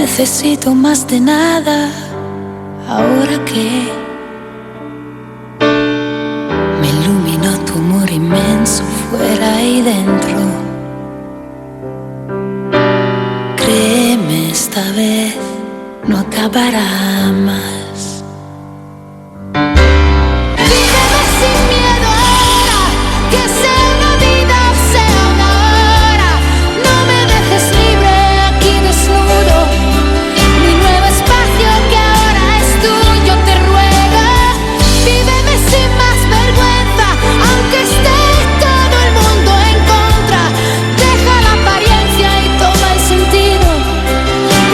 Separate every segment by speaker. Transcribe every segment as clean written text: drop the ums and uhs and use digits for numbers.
Speaker 1: necesito más de nada, ahora que me iluminó tu amor inmenso fuera y dentro. Créeme, esta vez no acabará más. Víveme sin miedo ahora, que sea una vida o sea una hora. No me dejes libre aquí desnudo, mi nuevo espacio que ahora es tuyo, te ruego. Víveme sin más vergüenza, aunque esté todo el mundo en contra. Deja la apariencia y toma el sentido,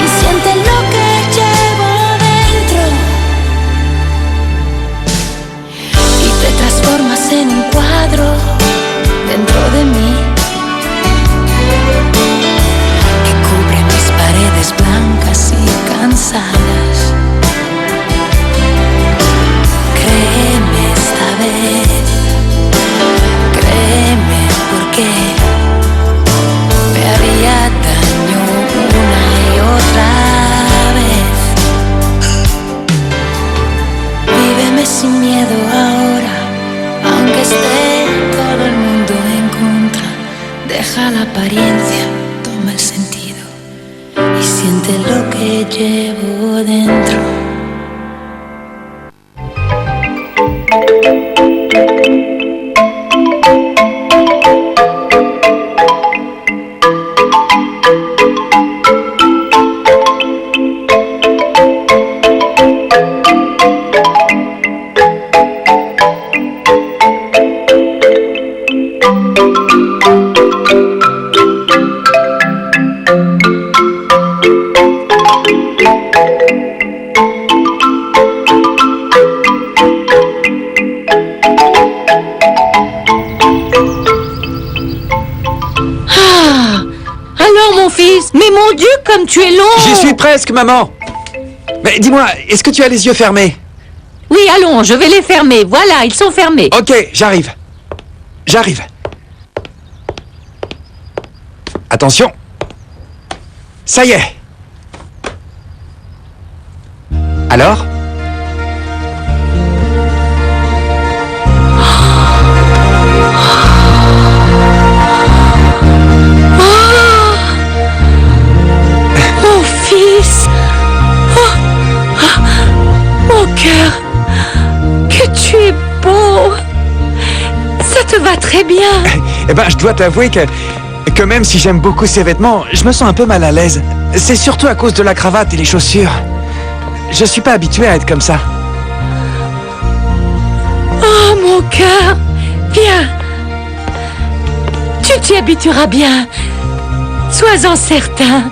Speaker 1: y siente lo que llevo dentro. Y te transformas en un cuadro dentro de mí, que cubre mis paredes blancas y cansadas. Créeme esta vez, créeme, porque me haría daño una y otra vez. Víveme sin miedo ahora, aunque esté todo el mundo en contra. Deja la apariencia, toma el sentido, y siente lo que llevo dentro.
Speaker 2: Mais mon Dieu, comme tu es long!
Speaker 3: J'y suis presque, maman. Mais dis-moi, est-ce que tu as les yeux fermés?
Speaker 2: Oui, allons, je vais les fermer. Voilà, ils sont fermés.
Speaker 3: Ok, j'arrive. J'arrive. Attention. Ça y est. Alors?
Speaker 2: Mon fils! Mon cœur! Que tu es beau! Ça te va très bien!
Speaker 3: Eh ben, je dois t'avouer que même si j'aime beaucoup ces vêtements, je me sens un peu mal à l'aise. C'est surtout à cause de la cravate et les chaussures. Je suis pas habitué à être comme ça.
Speaker 2: Oh, mon cœur! Viens! Tu t'y habitueras bien. Sois-en certain.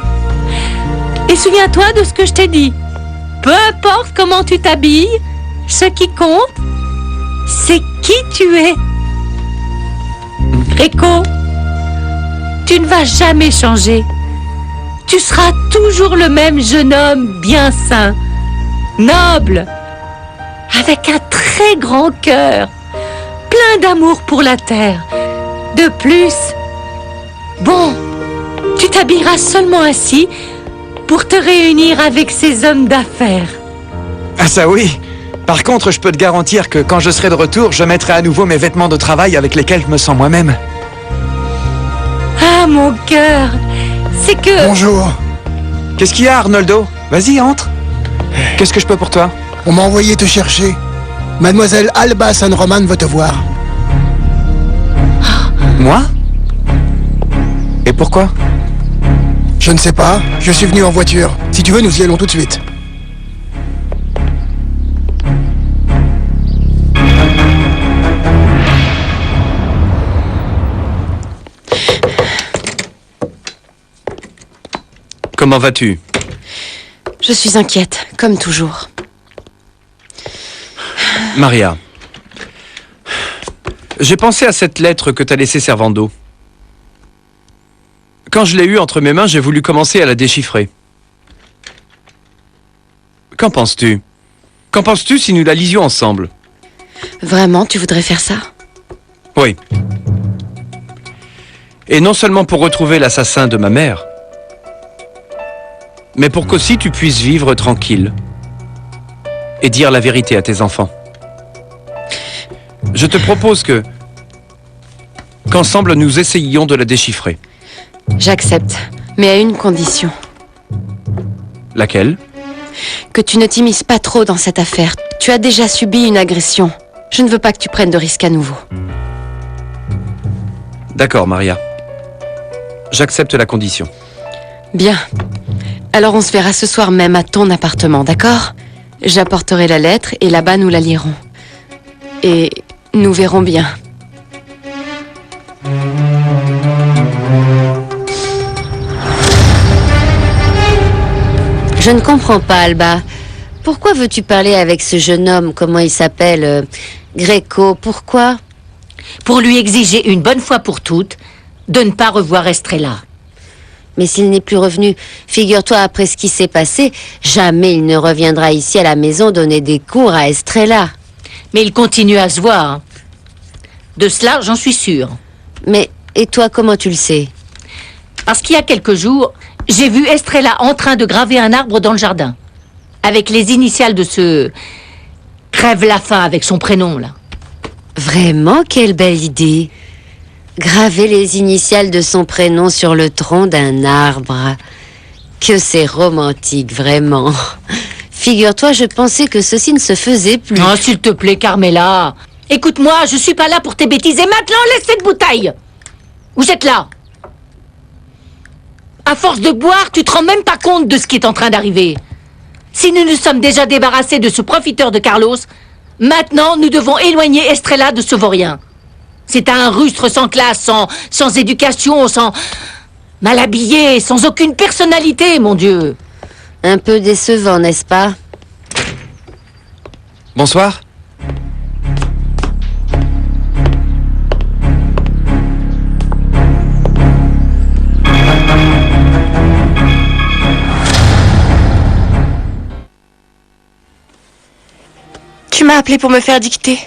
Speaker 2: Et souviens-toi de ce que je t'ai dit. Peu importe comment tu t'habilles, ce qui compte, c'est qui tu es. Rico, tu ne vas jamais changer. Tu seras toujours le même jeune homme bien sain, noble, avec un très grand cœur, plein d'amour pour la terre. De plus, bon, tu t'habilleras seulement ainsi pour te réunir avec ces hommes d'affaires.
Speaker 3: Ah ça oui. Par contre, je peux te garantir que quand je serai de retour, je mettrai à nouveau mes vêtements de travail avec lesquels je me sens moi-même.
Speaker 2: Ah, mon cœur, c'est que...
Speaker 4: Bonjour.
Speaker 3: Qu'est-ce qu'il y a, Arnoldo? Vas-y, entre. Qu'est-ce que je peux pour toi?
Speaker 4: On m'a envoyé te chercher. Mademoiselle Alba San Roman veut te voir.
Speaker 3: Moi? Et pourquoi?
Speaker 4: Je ne sais pas, je suis venu en voiture. Si tu veux, nous y allons tout de suite.
Speaker 3: Comment vas-tu?
Speaker 5: Je suis inquiète, comme toujours.
Speaker 3: Maria, j'ai pensé à cette lettre que t'as laissée Servando. Quand je l'ai eue entre mes mains, j'ai voulu commencer à la déchiffrer. Qu'en penses-tu? Qu'en penses-tu si nous la lisions ensemble?
Speaker 5: Vraiment, tu voudrais faire ça?
Speaker 3: Oui. Et non seulement pour retrouver l'assassin de ma mère,
Speaker 6: mais pour qu'aussi tu puisses vivre tranquille et dire la vérité à tes enfants. Je te propose qu'ensemble nous essayions de la déchiffrer.
Speaker 5: J'accepte, mais à une condition.
Speaker 6: Laquelle?
Speaker 5: Que tu ne t'immisces pas trop dans cette affaire. Tu as déjà subi une agression. Je ne veux pas que tu prennes de risques à nouveau.
Speaker 6: D'accord, Maria. J'accepte la condition.
Speaker 5: Bien. Alors on se verra ce soir même à ton appartement, d'accord? J'apporterai la lettre et là-bas nous la lirons. Et nous verrons bien.
Speaker 7: Je ne comprends pas, Alba. Pourquoi veux-tu parler avec ce jeune homme? Comment il s'appelle? Greco, pourquoi?
Speaker 2: Pour lui exiger une bonne fois pour toutes de ne pas revoir Estrella.
Speaker 7: Mais s'il n'est plus revenu, figure-toi, après ce qui s'est passé, jamais il ne reviendra ici à la maison donner des cours à Estrella.
Speaker 2: Mais il continue à se voir. De cela, j'en suis sûre.
Speaker 7: Mais, et toi, comment tu le sais?
Speaker 2: Parce qu'il y a quelques jours, j'ai vu Estrella en train de graver un arbre dans le jardin. Avec les initiales de ce... Crève la faim avec son prénom, là.
Speaker 7: Vraiment, quelle belle idée! Graver les initiales de son prénom sur le tronc d'un arbre. Que c'est romantique, vraiment. Figure-toi, je pensais que ceci ne se faisait plus.
Speaker 2: Oh, s'il te plaît, Carmela. Écoute-moi, je suis pas là pour tes bêtises. Et maintenant, laisse cette bouteille. Vous êtes là. À force de boire, tu te rends même pas compte de ce qui est en train d'arriver. Si nous nous sommes déjà débarrassés de ce profiteur de Carlos, maintenant, nous devons éloigner Estrella de ce vaurien. C'est un rustre sans classe, sans éducation, mal habillé, sans aucune personnalité, mon Dieu.
Speaker 7: Un peu décevant, n'est-ce pas?
Speaker 3: Bonsoir.
Speaker 8: Tu m'as appelé pour me faire dicter.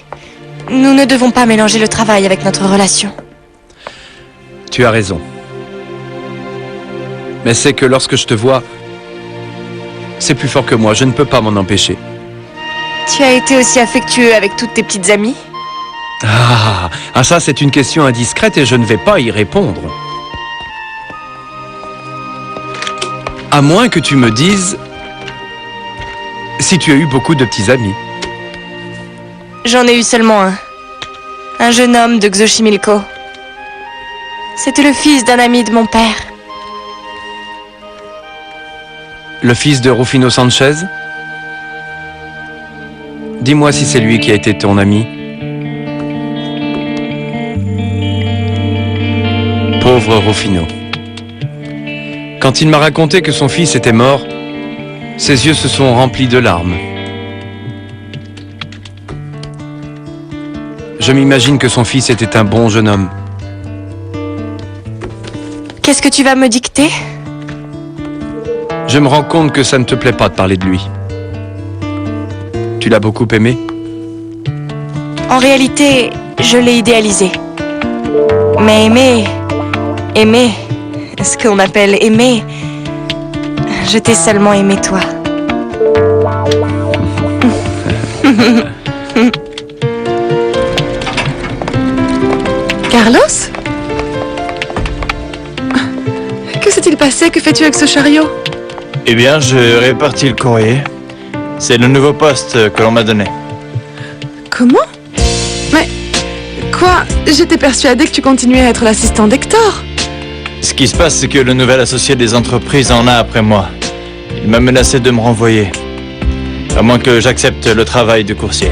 Speaker 8: Nous ne devons pas mélanger le travail avec notre relation.
Speaker 6: Tu as raison. Mais c'est que lorsque je te vois, c'est plus fort que moi, je ne peux pas m'en empêcher.
Speaker 8: Tu as été aussi affectueux avec toutes tes petites amies?
Speaker 6: Ça c'est une question indiscrète et je ne vais pas y répondre. À moins que tu me dises si tu as eu beaucoup de petits amis.
Speaker 8: J'en ai eu seulement un. Un jeune homme de Xochimilco. C'était le fils d'un ami de mon père.
Speaker 6: Le fils de Rufino Sanchez? Dis-moi si c'est lui qui a été ton ami. Pauvre Rufino. Quand il m'a raconté que son fils était mort, ses yeux se sont remplis de larmes. Je m'imagine que son fils était un bon jeune homme.
Speaker 8: Qu'est-ce que tu vas me dicter?
Speaker 6: Je me rends compte que ça ne te plaît pas de parler de lui. Tu l'as beaucoup aimé?
Speaker 8: En réalité, je l'ai idéalisé. Mais aimer, ce qu'on appelle aimer, je t'ai seulement aimé toi.
Speaker 9: Carlos? Que s'est-il passé? Que fais-tu avec ce chariot?
Speaker 10: Eh bien, je répartis le courrier. C'est le nouveau poste que l'on m'a donné.
Speaker 9: Comment? Mais... quoi? J'étais persuadée que tu continuais à être l'assistant d'Hector.
Speaker 10: Ce qui se passe, c'est que le nouvel associé des entreprises en a après moi. Il m'a menacé de me renvoyer. À moins que j'accepte le travail de coursier.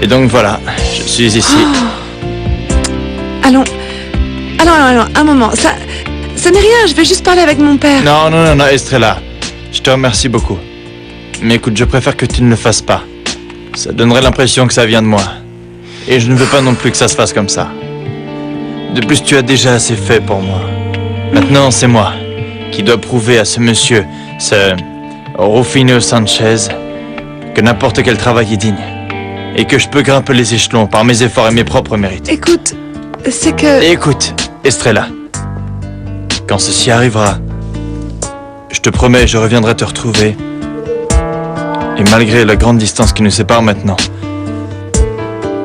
Speaker 10: Et donc voilà, je suis ici.
Speaker 9: Allons, un moment. Ça n'est rien, je vais juste parler avec mon père.
Speaker 10: Non, Estrella. Je te remercie beaucoup. Mais écoute, je préfère que tu ne le fasses pas. Ça donnerait l'impression que ça vient de moi. Et je ne veux pas non plus que ça se fasse comme ça. De plus, tu as déjà assez fait pour moi. Maintenant, c'est moi qui dois prouver à ce monsieur, ce Rufino Sanchez, que n'importe quel travail est digne. Et que je peux grimper les échelons par mes efforts et mes propres mérites.
Speaker 9: Écoute, c'est que...
Speaker 10: Écoute, Estrella. Quand ceci arrivera, Je te promets, je reviendrai te retrouver. Et malgré la grande distance qui nous sépare maintenant,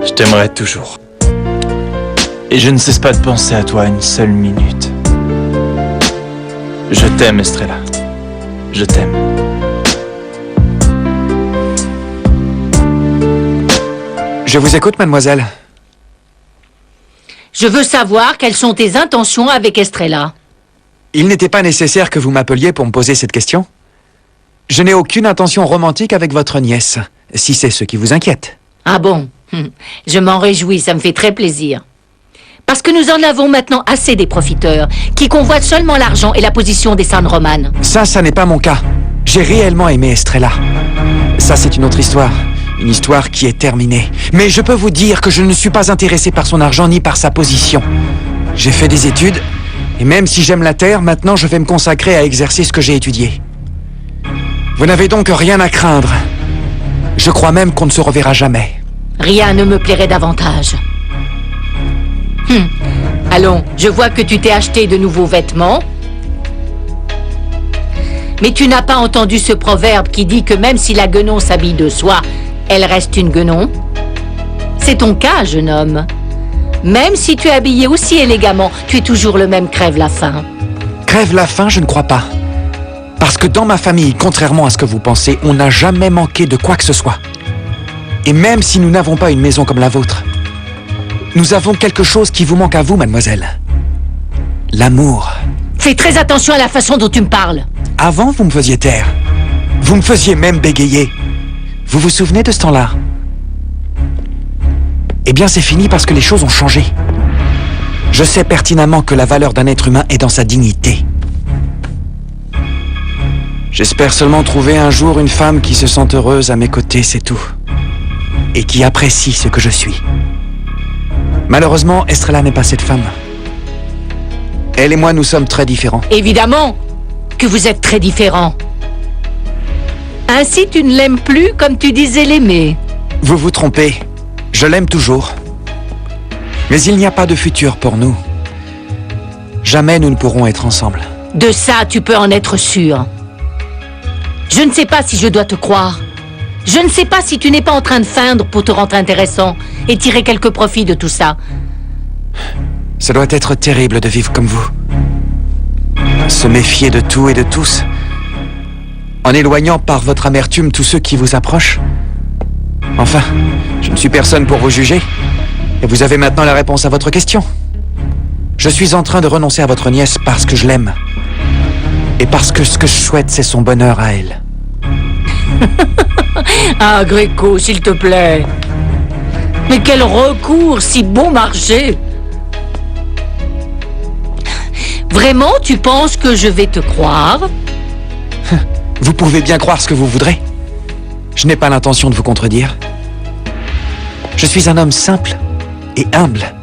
Speaker 10: je t'aimerai toujours. Et je ne cesse pas de penser à toi une seule minute. Je t'aime, Estrella. Je t'aime.
Speaker 3: Je vous écoute, mademoiselle.
Speaker 2: Je veux savoir quelles sont tes intentions avec Estrella.
Speaker 3: Il n'était pas nécessaire que vous m'appeliez pour me poser cette question. Je n'ai aucune intention romantique avec votre nièce, si c'est ce qui vous inquiète.
Speaker 2: Ah bon? Je m'en réjouis, ça me fait très plaisir. Parce que nous en avons maintenant assez des profiteurs, qui convoitent seulement l'argent et la position des San Roman.
Speaker 3: Ça n'est pas mon cas. J'ai réellement aimé Estrella. Ça, c'est une autre histoire. Une histoire qui est terminée. Mais je peux vous dire que je ne suis pas intéressé par son argent ni par sa position. J'ai fait des études, et même si j'aime la terre, maintenant je vais me consacrer à exercer ce que j'ai étudié. Vous n'avez donc rien à craindre. Je crois même qu'on ne se reverra jamais.
Speaker 2: Rien ne me plairait davantage. Allons, je vois que tu t'es acheté de nouveaux vêtements. Mais tu n'as pas entendu ce proverbe qui dit que même si la guenon s'habille de soie, elle reste une guenon? C'est ton cas, jeune homme. Même si tu es habillé aussi élégamment, tu es toujours le même crève-la-faim.
Speaker 3: Crève-la-faim, je ne crois pas. Parce que dans ma famille, contrairement à ce que vous pensez, on n'a jamais manqué de quoi que ce soit. Et même si nous n'avons pas une maison comme la vôtre, nous avons quelque chose qui vous manque à vous, mademoiselle. L'amour.
Speaker 2: Fais très attention à la façon dont tu me parles.
Speaker 3: Avant, vous me faisiez taire. Vous me faisiez même bégayer. Vous vous souvenez de ce temps-là? Eh bien, c'est fini parce que les choses ont changé. Je sais pertinemment que la valeur d'un être humain est dans sa dignité. J'espère seulement trouver un jour une femme qui se sente heureuse à mes côtés, c'est tout. Et qui apprécie ce que je suis. Malheureusement, Estrella n'est pas cette femme. Elle et moi, nous sommes très différents.
Speaker 2: Évidemment que vous êtes très différents. Ainsi, tu ne l'aimes plus comme tu disais l'aimer.
Speaker 3: Vous vous trompez. Je l'aime toujours. Mais il n'y a pas de futur pour nous. Jamais nous ne pourrons être ensemble.
Speaker 2: De ça, tu peux en être sûr. Je ne sais pas si je dois te croire. Je ne sais pas si tu n'es pas en train de feindre pour te rendre intéressant et tirer quelques profits de tout ça.
Speaker 3: Ça doit être terrible de vivre comme vous. Se méfier de tout et de tous. En éloignant par votre amertume tous ceux qui vous approchent. Enfin, je ne suis personne pour vous juger. Et vous avez maintenant la réponse à votre question. Je suis en train de renoncer à votre nièce parce que je l'aime. Et parce que ce que je souhaite, c'est son bonheur à elle.
Speaker 2: Ah, Gréco, s'il te plaît. Mais quel recours, si bon marché. Vraiment, tu penses que je vais te croire?
Speaker 3: Vous pouvez bien croire ce que vous voudrez. Je n'ai pas l'intention de vous contredire. Je suis un homme simple et humble.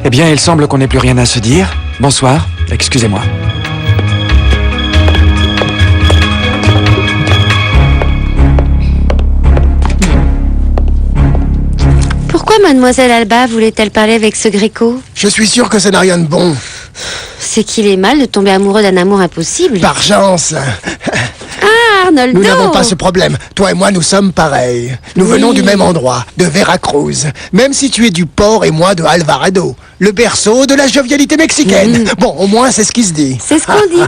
Speaker 3: Eh bien, il semble qu'on n'ait plus rien à se dire. Bonsoir, excusez-moi.
Speaker 7: Pourquoi mademoiselle Alba voulait-elle parler avec ce Gréco?
Speaker 4: Je suis sûr que ça n'a rien de bon.
Speaker 7: C'est qu'il est mal de tomber amoureux d'un amour impossible.
Speaker 4: Par chance.
Speaker 7: Ah, Arnoldo!
Speaker 4: Nous n'avons pas ce problème. Toi et moi, nous sommes pareils. Nous venons du même endroit, de Veracruz. Même si tu es du port et moi de Alvarado. Le berceau de la jovialité mexicaine. Bon, au moins, c'est ce qui se dit.
Speaker 7: C'est ce qu'on dit.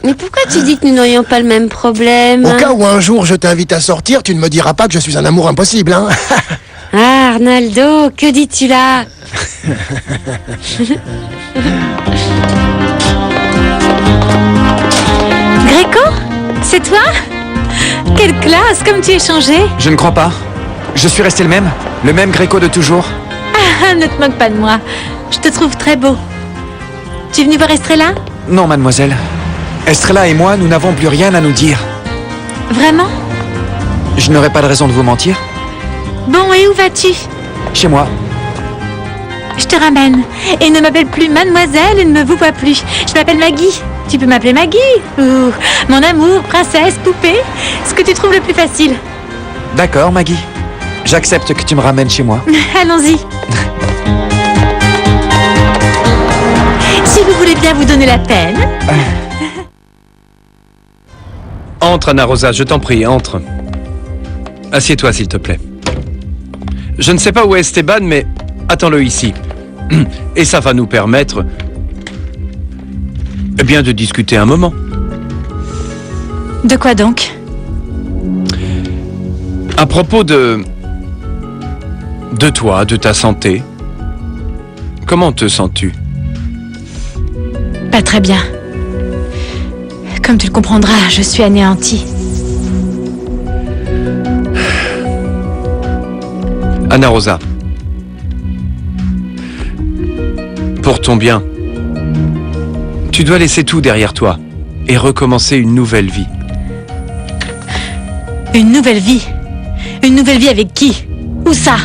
Speaker 7: Mais pourquoi tu dis que nous n'aurions pas le même problème?
Speaker 4: Au cas où un jour je t'invite à sortir, tu ne me diras pas que je suis un amour impossible, hein?
Speaker 7: Ah, Arnoldo, que dis-tu là?
Speaker 11: Gréco? C'est toi? Quelle classe, comme tu es changé.
Speaker 3: Je ne crois pas. Je suis resté le même Gréco de toujours.
Speaker 11: Ah, ne te moque pas de moi. Je te trouve très beau. Tu es venu voir Estrella?
Speaker 3: Non, mademoiselle. Estrella et moi, nous n'avons plus rien à nous dire.
Speaker 11: Vraiment?
Speaker 3: Je n'aurais pas de raison de vous mentir.
Speaker 11: Bon, et où vas-tu?
Speaker 3: Chez moi.
Speaker 11: Je te ramène. Et ne m'appelle plus mademoiselle et ne me vous vois plus. Je m'appelle Maggie. Tu peux m'appeler Maggie. Ou mon amour, princesse, poupée. Ce que tu trouves le plus facile.
Speaker 3: D'accord, Maggie. J'accepte que tu me ramènes chez moi.
Speaker 11: Allons-y. Si vous voulez bien vous donner la peine.
Speaker 6: Entre, Anna Rosa, je t'en prie, entre. Assieds-toi, s'il te plaît. Je ne sais pas où est Esteban, mais attends-le ici. Et ça va nous permettre... eh bien, de discuter un moment.
Speaker 11: De quoi donc?
Speaker 6: À propos de toi, de ta santé. Comment te sens-tu?
Speaker 11: Pas très bien. Comme tu le comprendras, je suis anéantie.
Speaker 6: Anna Rosa. Pour ton bien, tu dois laisser tout derrière toi et recommencer une nouvelle vie.
Speaker 11: Une nouvelle vie? Une nouvelle vie avec qui? Où ça?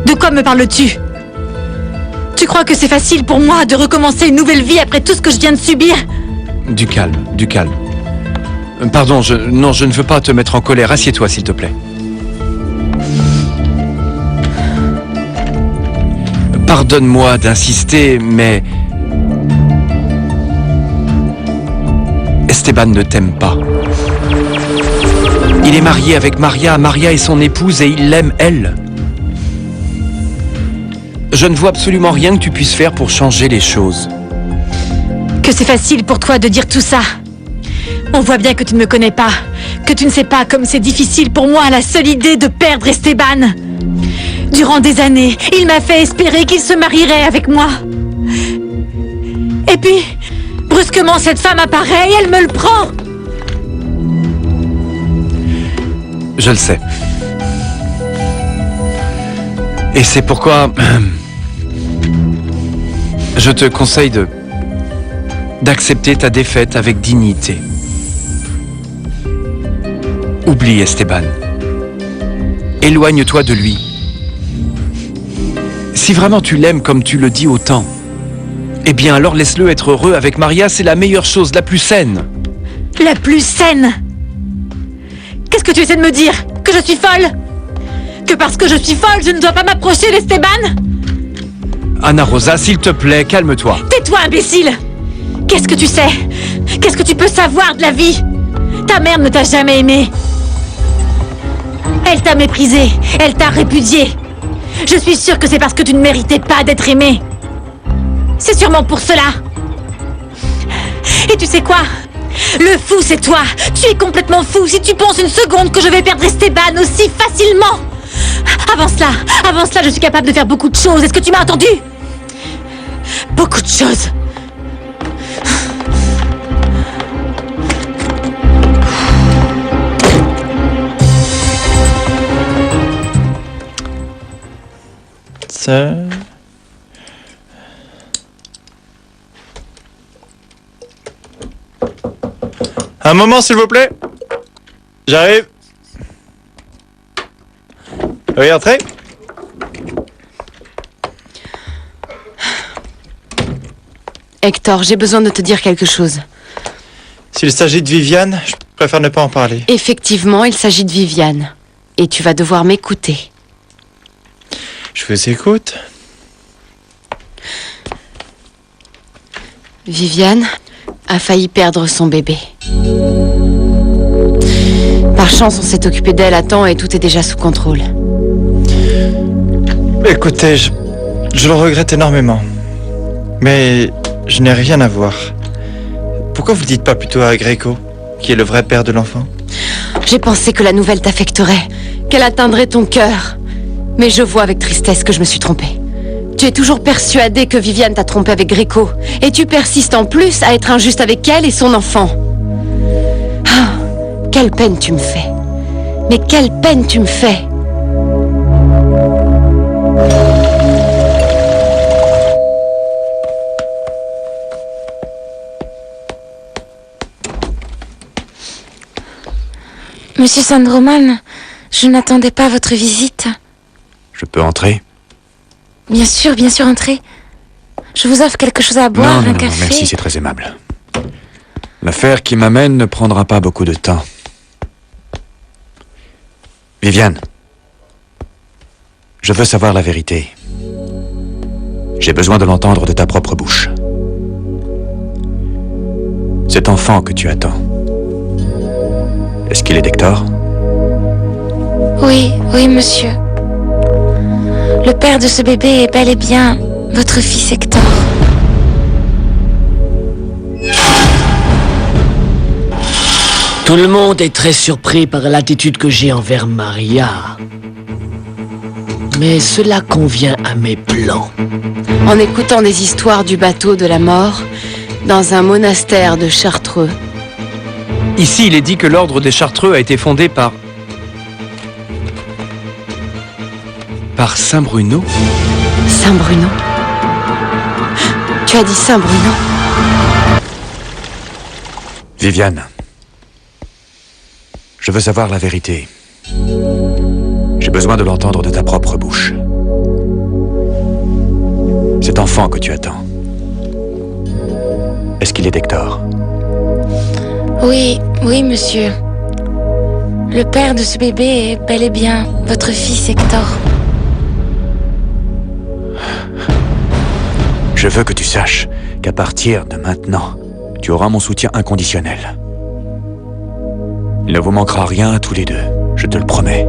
Speaker 11: De quoi me parles-tu? Tu crois que c'est facile pour moi de recommencer une nouvelle vie après tout ce que je viens de subir?
Speaker 6: Du calme, du calme. Pardon, non, je ne veux pas te mettre en colère. Assieds-toi, s'il te plaît. Pardonne-moi d'insister, mais... Esteban ne t'aime pas. Il est marié avec Maria. Maria est son épouse et il l'aime, elle. Je ne vois absolument rien que tu puisses faire pour changer les choses.
Speaker 11: Que c'est facile pour toi de dire tout ça. On voit bien que tu ne me connais pas, que tu ne sais pas comme c'est difficile pour moi la seule idée de perdre Esteban. Durant des années, il m'a fait espérer qu'il se marierait avec moi. Et puis, brusquement, cette femme apparaît et elle me le prend.
Speaker 6: Je le sais. Et c'est pourquoi... je te conseille d'accepter ta défaite avec dignité. Oublie Esteban. Éloigne-toi de lui. Si vraiment tu l'aimes comme tu le dis autant, eh bien alors laisse-le être heureux avec Maria, c'est la meilleure chose, la plus saine.
Speaker 11: La plus saine? Qu'est-ce que tu essaies de me dire? Que je suis folle? Que parce que je suis folle, je ne dois pas m'approcher d'Esteban?
Speaker 6: Anna Rosa, s'il te plaît, calme-toi.
Speaker 11: Tais-toi, imbécile! Qu'est-ce que tu sais? Qu'est-ce que tu peux savoir de la vie? Ta mère ne t'a jamais aimé. Elle t'a méprisé, elle t'a répudié. Je suis sûre que c'est parce que tu ne méritais pas d'être aimé. C'est sûrement pour cela. Et tu sais quoi? Le fou, c'est toi. Tu es complètement fou si tu penses une seconde que je vais perdre Esteban aussi facilement. Avant cela, je suis capable de faire beaucoup de choses. Est-ce que tu m'as entendu? Beaucoup de choses.
Speaker 10: Ça... Un moment, s'il vous plaît. J'arrive. Oui, entrez.
Speaker 5: Hector, j'ai besoin de te dire quelque chose.
Speaker 10: S'il s'agit de Viviane, je préfère ne pas en parler.
Speaker 5: Effectivement, il s'agit de Viviane. Et tu vas devoir m'écouter.
Speaker 10: Je vous écoute.
Speaker 5: Viviane a failli perdre son bébé. Par chance, on s'est occupé d'elle à temps et tout est déjà sous contrôle.
Speaker 10: Écoutez, je le regrette énormément. Mais je n'ai rien à voir. Pourquoi vous ne dites pas plutôt à Greco, qui est le vrai père de l'enfant?
Speaker 5: J'ai pensé que la nouvelle t'affecterait, qu'elle atteindrait ton cœur. Mais je vois avec tristesse que je me suis trompée. Tu es toujours persuadé que Viviane t'a trompé avec Greco. Et tu persistes en plus à être injuste avec elle et son enfant. Ah, quelle peine tu me fais. Mais quelle peine tu me fais.
Speaker 11: Monsieur Sandroman, je n'attendais pas votre visite.
Speaker 3: Je peux entrer?
Speaker 11: Bien sûr, entrez. Je vous offre quelque chose à boire,
Speaker 3: non,
Speaker 11: un café.
Speaker 3: Non, merci, c'est très aimable. L'affaire qui m'amène ne prendra pas beaucoup de temps. Viviane, je veux savoir la vérité. J'ai besoin de l'entendre de ta propre bouche. Cet enfant que tu attends, est-ce qu'il est d'Hector?
Speaker 8: Oui, oui, monsieur. Le père de ce bébé est bel et bien votre fils Hector.
Speaker 12: Tout le monde est très surpris par l'attitude que j'ai envers Maria. Mais cela convient à mes plans.
Speaker 5: En écoutant des histoires du bateau de la mort dans un monastère de Chartreux.
Speaker 6: Ici, il est dit que l'ordre des Chartreux a été fondé par Saint Bruno.
Speaker 5: Saint Bruno? Tu as dit Saint Bruno?
Speaker 3: Viviane, je veux savoir la vérité. J'ai besoin de l'entendre de ta propre bouche. Cet enfant que tu attends, est-ce qu'il est d'Hector?
Speaker 8: Oui, oui, monsieur. Le père de ce bébé est bel et bien votre fils Hector.
Speaker 3: Je veux que tu saches qu'à partir de maintenant, tu auras mon soutien inconditionnel. Il ne vous manquera rien à tous les deux, je te le promets.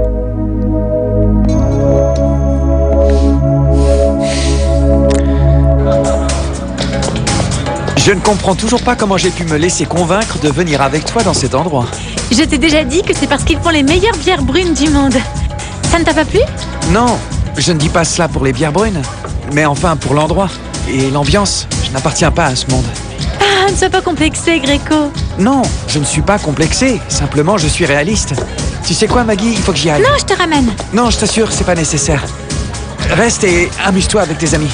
Speaker 3: Je ne comprends toujours pas comment j'ai pu me laisser convaincre de venir avec toi dans cet endroit.
Speaker 11: Je t'ai déjà dit que c'est parce qu'ils font les meilleures bières brunes du monde. Ça ne t'a pas plu?
Speaker 3: Non, je ne dis pas cela pour les bières brunes, mais enfin pour l'endroit et l'ambiance. Je n'appartiens pas à ce monde.
Speaker 11: Ah, ne sois pas complexé, Gréco.
Speaker 3: Non, je ne suis pas complexé, simplement je suis réaliste. Tu sais quoi, Maggie, il faut que j'y aille.
Speaker 11: Non, je te ramène.
Speaker 3: Non, je t'assure, c'est pas nécessaire. Reste et amuse-toi avec tes amis.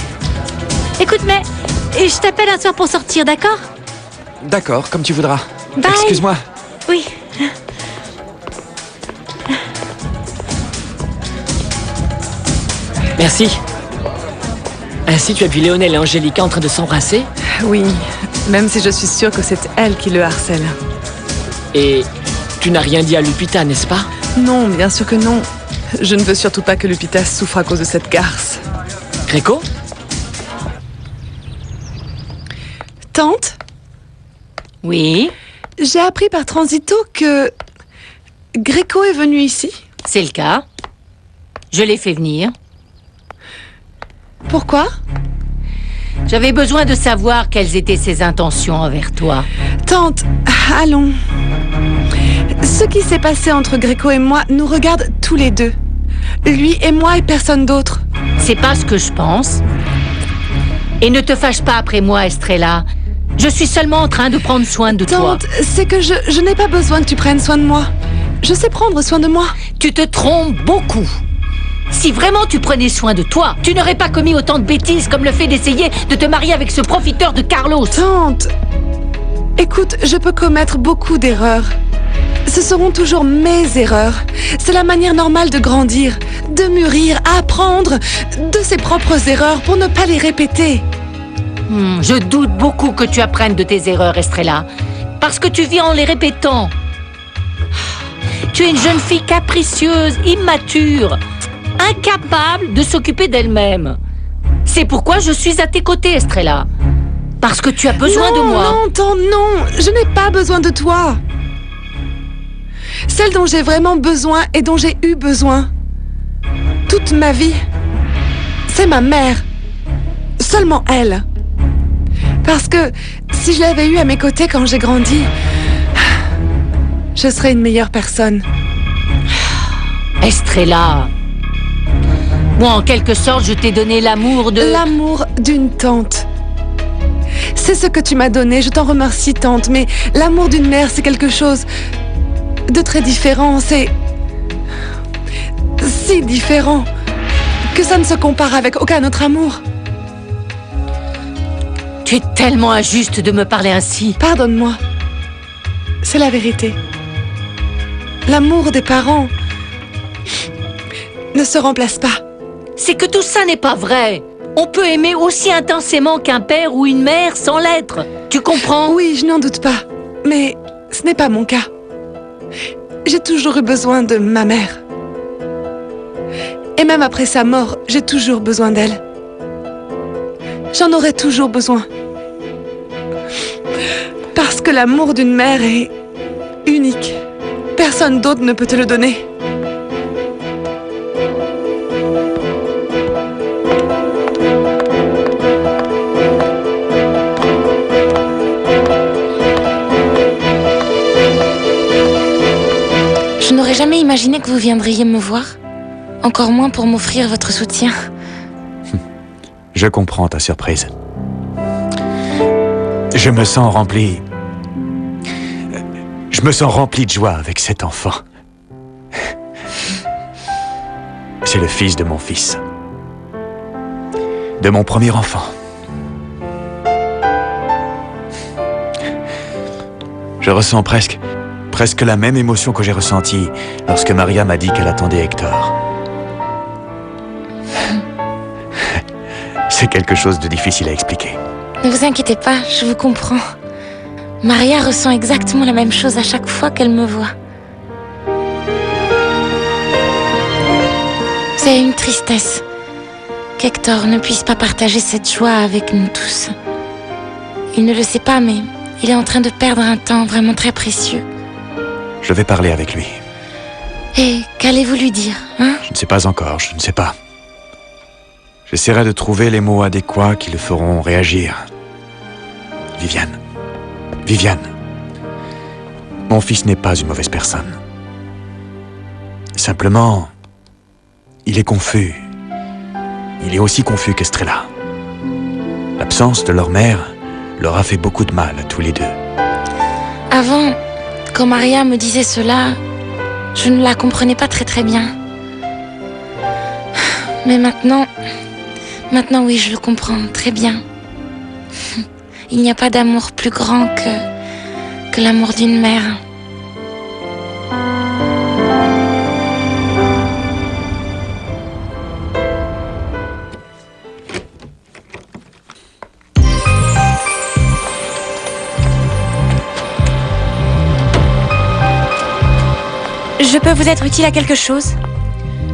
Speaker 11: Écoute, mais je t'appelle un soir pour sortir, d'accord?
Speaker 3: D'accord, comme tu voudras.
Speaker 11: Bye.
Speaker 3: Excuse-moi.
Speaker 11: Oui.
Speaker 12: Merci. Ainsi, tu as vu Léonel et Angélica en train de s'embrasser?
Speaker 9: Oui, même si je suis sûre que c'est elle qui le harcèle.
Speaker 12: Et tu n'as rien dit à Lupita, n'est-ce pas?
Speaker 9: Non, bien sûr que non. Je ne veux surtout pas que Lupita souffre à cause de cette garce.
Speaker 12: Gréco?
Speaker 9: Tante?
Speaker 2: Oui,
Speaker 9: J'ai appris par transito que Gréco est venu ici.
Speaker 2: c'est le cas. Je l'ai fait venir.
Speaker 9: Pourquoi?
Speaker 2: J'avais besoin de savoir quelles étaient ses intentions envers toi.
Speaker 9: Tante, allons. Ce qui s'est passé entre Gréco et moi nous regarde tous les deux. Lui et moi et personne d'autre.
Speaker 2: C'est pas ce que je pense. Et ne te fâche pas après moi, Estrella. Je suis seulement en train de prendre soin de toi.
Speaker 9: Tante, c'est que je n'ai pas besoin que tu prennes soin de moi. Je sais prendre soin de moi.
Speaker 2: Tu te trompes beaucoup. Si vraiment tu prenais soin de toi, tu n'aurais pas commis autant de bêtises comme le fait d'essayer de te marier avec ce profiteur de Carlos.
Speaker 9: Tante, écoute, je peux commettre beaucoup d'erreurs. Ce seront toujours mes erreurs. C'est la manière normale de grandir, de mûrir, apprendre de ses propres erreurs pour ne pas les répéter.
Speaker 2: Je doute beaucoup que tu apprennes de tes erreurs, Estrella. Parce que tu vis en les répétant. Tu es une jeune fille capricieuse, immature, incapable de s'occuper d'elle-même. C'est pourquoi je suis à tes côtés, Estrella. Parce que tu as besoin de moi.
Speaker 9: Non, tante, non, je n'ai pas besoin de toi. Celle dont j'ai vraiment besoin et dont j'ai eu besoin toute ma vie, c'est ma mère. Seulement elle. Parce que si je l'avais eue à mes côtés quand j'ai grandi, je serais une meilleure personne.
Speaker 2: Estrella, moi, en quelque sorte, je t'ai donné l'amour de...
Speaker 9: L'amour d'une tante. C'est ce que tu m'as donné, je t'en remercie, tante, mais l'amour d'une mère, c'est quelque chose de très différent, c'est si différent que ça ne se compare avec aucun autre amour.
Speaker 2: Tu es tellement injuste de me parler ainsi.
Speaker 9: Pardonne-moi. C'est la vérité. L'amour des parents ne se remplace pas.
Speaker 2: C'est que tout ça n'est pas vrai. On peut aimer aussi intensément qu'un père ou une mère sans l'être. Tu comprends?
Speaker 9: Oui, je n'en doute pas. Mais ce n'est pas mon cas. J'ai toujours eu besoin de ma mère. Et même après sa mort, j'ai toujours besoin d'elle. J'en aurai toujours besoin. Parce que l'amour d'une mère est unique. Personne d'autre ne peut te le donner.
Speaker 8: Je n'aurais jamais imaginé que vous viendriez me voir. Encore moins pour m'offrir votre soutien.
Speaker 3: Je comprends ta surprise. Je me sens rempli de joie avec cet enfant. C'est le fils de mon fils. De mon premier enfant. Je ressens presque la même émotion que j'ai ressentie lorsque Maria m'a dit qu'elle attendait Hector. C'est quelque chose de difficile à expliquer.
Speaker 8: Ne vous inquiétez pas, je vous comprends. Maria ressent exactement la même chose à chaque fois qu'elle me voit. C'est une tristesse qu'Hector ne puisse pas partager cette joie avec nous tous. Il ne le sait pas, mais il est en train de perdre un temps vraiment très précieux.
Speaker 3: Je vais parler avec lui.
Speaker 8: Et qu'allez-vous lui dire, hein?
Speaker 3: Je ne sais pas encore, je ne sais pas. J'essaierai de trouver les mots adéquats qui le feront réagir. Viviane. Mon fils n'est pas une mauvaise personne. Simplement, il est confus. Il est aussi confus qu'Estrella. L'absence de leur mère leur a fait beaucoup de mal à tous les deux.
Speaker 8: Avant, quand Maria me disait cela, je ne la comprenais pas très bien. Mais maintenant oui, je le comprends très bien. Il n'y a pas d'amour plus grand que l'amour d'une mère.
Speaker 11: Je peux vous être utile à quelque chose?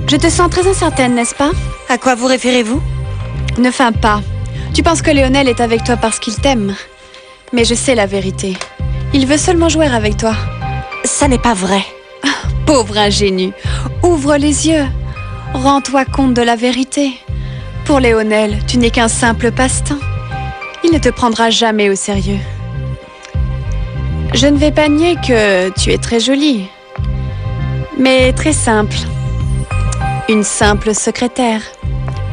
Speaker 11: Je te sens très incertaine, n'est-ce pas?
Speaker 13: À quoi vous référez-vous?
Speaker 11: Ne feins pas. Tu penses que Léonel est avec toi parce qu'il t'aime. Mais je sais la vérité. Il veut seulement jouer avec toi.
Speaker 13: Ça n'est pas vrai.
Speaker 11: Pauvre ingénu. Ouvre les yeux. Rends-toi compte de la vérité. Pour Léonel, tu n'es qu'un simple passe-temps. Il ne te prendra jamais au sérieux. Je ne vais pas nier que tu es très jolie. Mais très simple. Une simple secrétaire.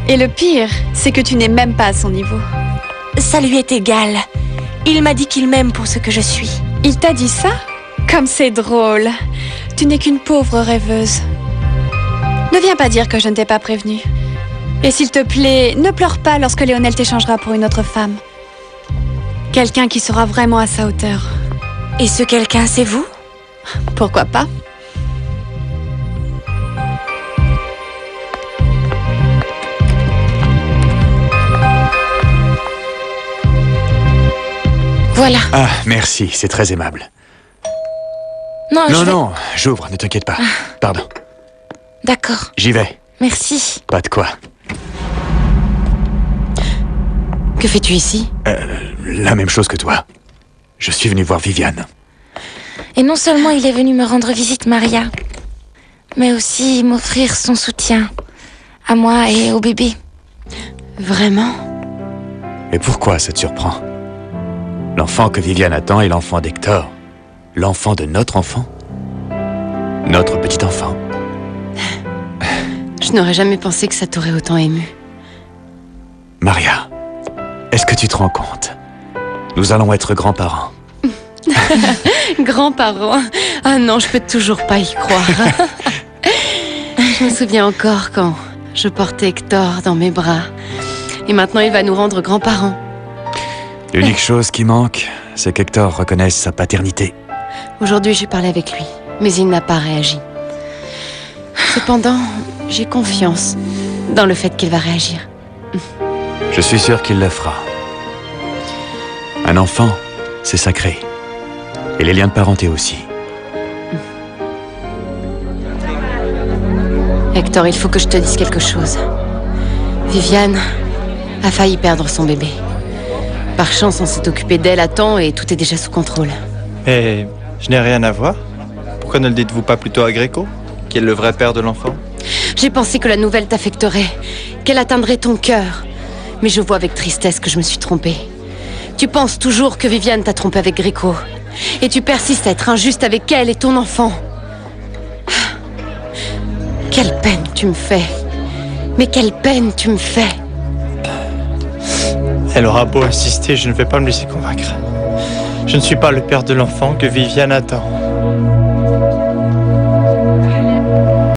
Speaker 11: Et le pire, c'est que tu n'es même pas à son niveau.
Speaker 13: Ça lui est égal. Il m'a dit qu'il m'aime pour ce que je suis.
Speaker 11: Il t'a dit ça? Comme c'est drôle. Tu n'es qu'une pauvre rêveuse. Ne viens pas dire que je ne t'ai pas prévenue. Et s'il te plaît, ne pleure pas lorsque Léonel t'échangera pour une autre femme. Quelqu'un qui sera vraiment à sa hauteur.
Speaker 13: Et ce quelqu'un, c'est vous?
Speaker 11: Pourquoi pas?
Speaker 8: Voilà.
Speaker 3: Ah, merci, c'est très aimable. Non, j'ouvre, ne t'inquiète pas. Pardon.
Speaker 8: D'accord.
Speaker 3: J'y vais.
Speaker 8: Merci.
Speaker 3: Pas de quoi.
Speaker 5: Que fais-tu ici?
Speaker 3: La même chose que toi. Je suis venu voir Viviane.
Speaker 8: Et non seulement il est venu me rendre visite, Maria, mais aussi m'offrir son soutien. À moi et au bébé.
Speaker 5: Vraiment?
Speaker 3: Et pourquoi ça te surprend? L'enfant que Viviane attend est l'enfant d'Hector. L'enfant de notre enfant. Notre petit enfant.
Speaker 5: Je n'aurais jamais pensé que ça t'aurait autant ému.
Speaker 3: Maria, est-ce que tu te rends compte? Nous allons être grands-parents.
Speaker 5: Grands-parents? Ah non, je peux toujours pas y croire. Je me souviens encore quand je portais Hector dans mes bras. Et maintenant, il va nous rendre grands-parents.
Speaker 3: L'unique chose qui manque, c'est qu'Hector reconnaisse sa paternité.
Speaker 5: Aujourd'hui, j'ai parlé avec lui, mais il n'a pas réagi. Cependant, j'ai confiance dans le fait qu'il va réagir.
Speaker 3: Je suis sûr qu'il le fera. Un enfant, c'est sacré. Et les liens de parenté aussi.
Speaker 5: Hector, il faut que je te dise quelque chose. Viviane a failli perdre son bébé. Par chance, on s'est occupé d'elle à temps et tout est déjà sous contrôle.
Speaker 10: Mais je n'ai rien à voir. Pourquoi ne le dites-vous pas plutôt à Gréco, qui est le vrai père de l'enfant?
Speaker 5: J'ai pensé que la nouvelle t'affecterait, qu'elle atteindrait ton cœur. Mais je vois avec tristesse que je me suis trompée. Tu penses toujours que Viviane t'a trompé avec Gréco. Et tu persistes à être injuste avec elle et ton enfant. Quelle peine tu me fais. Mais quelle peine tu me fais.
Speaker 10: Elle aura beau insister, je ne vais pas me laisser convaincre. Je ne suis pas le père de l'enfant que Viviane attend.